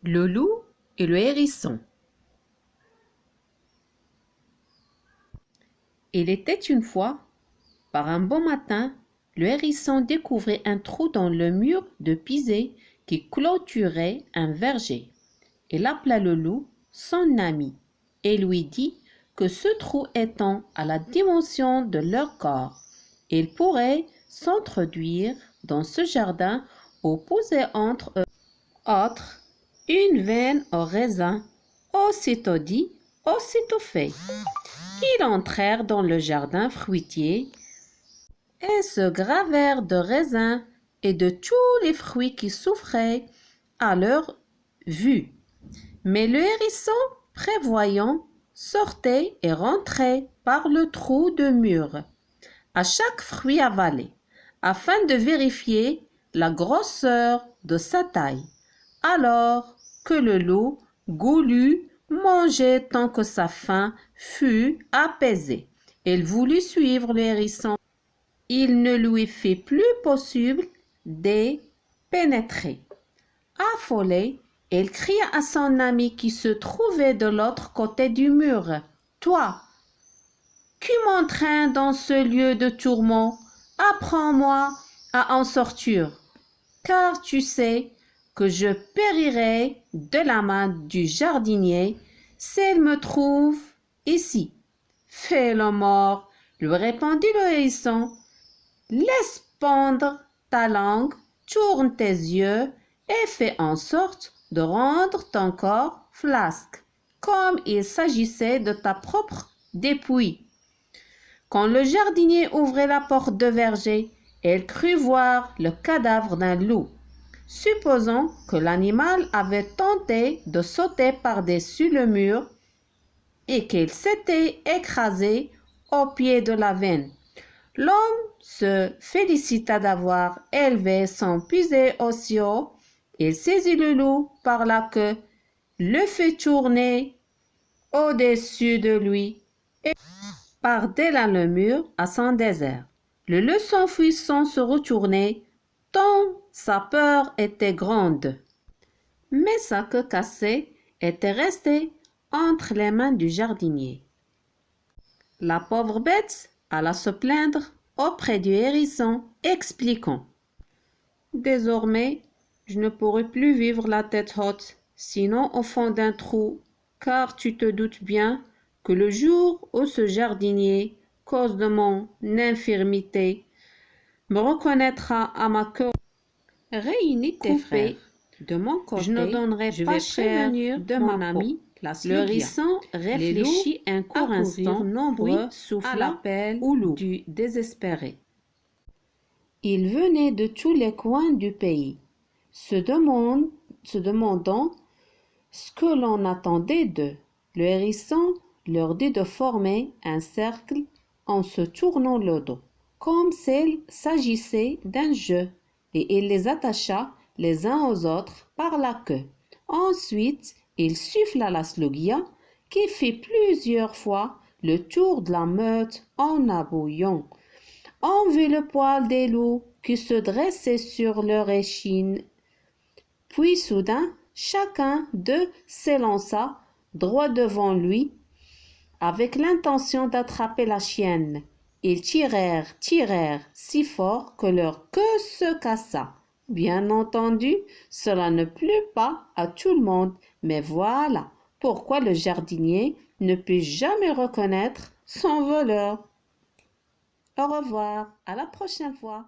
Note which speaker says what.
Speaker 1: Le loup et le hérisson. Il était une fois, par un bon matin, le hérisson découvrit un trou dans le mur de pisé qui clôturait un verger. Il appela le loup son ami et lui dit que ce trou étant à la dimension de leur corps, il pourrait s'introduire dans ce jardin ou poser entre eux autres une veine au raisin. Aussitôt dit, aussitôt fait. Ils entrèrent dans le jardin fruitier et se gravèrent de raisins et de tous les fruits qui s'offraient à leur vue. Mais le hérisson, prévoyant, sortait et rentrait par le trou de mur, à chaque fruit avalé, afin de vérifier la grosseur de sa taille. Alors que le loup voulut manger tant que sa faim fut apaisée. Il voulut suivre le hérisson. Il ne lui fut plus possible de pénétrer. Affolé, il cria à son ami qui se trouvait de l'autre côté du mur. « Toi, qui m'entraînes dans ce lieu de tourment, apprends-moi à en sortir, car tu sais que je périrai de la main du jardinier s'il me trouve ici. » « Fais le mort, lui répondit le hérisson. Laisse pendre ta langue, tourne tes yeux et fais en sorte de rendre ton corps flasque, comme il s'agissait de ta propre dépouille. Quand le jardinier ouvrit la porte de verger, il crut voir le cadavre d'un loup. Supposant que l'animal avait tenté de sauter par-dessus le mur et qu'il s'était écrasé au pied de la veine, l'homme se félicita d'avoir élevé son pisé aussi haut. Il saisit le loup par la queue, le fit tourner au-dessus de lui et par-delà le mur à son désert. Le loup s'enfuit sans se retourner, tant sa peur était grande. Mais sa queue cassée était restée entre les mains du jardinier. La pauvre bête alla se plaindre auprès du hérisson, expliquant: « Désormais, je ne pourrai plus vivre la tête haute, sinon au fond d'un trou, car tu te doutes bien que le jour où ce jardinier, cause de mon infirmité, me reconnaîtra à ma queue réunis tes frères. De mon côté, je ne donnerai pas cher de mon ami. » Le hérisson réfléchit un court instant, nombreux souffla à l'appel du désespéré. Il venait de tous les coins du pays, se demandant ce que l'on attendait d'eux. Le hérisson leur dit de former un cercle en se tournant le dos, comme s'il s'agissait d'un jeu, et il les attacha les uns aux autres par la queue. Ensuite, il souffla la slogia qui fit plusieurs fois le tour de la meute en aboyant. On vit le poil des loups qui se dressait sur leur échine. Puis soudain, chacun d'eux s'élança droit devant lui avec l'intention d'attraper la chienne. Ils tirèrent si fort que leur queue se cassa. Bien entendu, cela ne plut pas à tout le monde, mais voilà pourquoi le jardinier ne put jamais reconnaître son voleur. Au revoir, à la prochaine fois.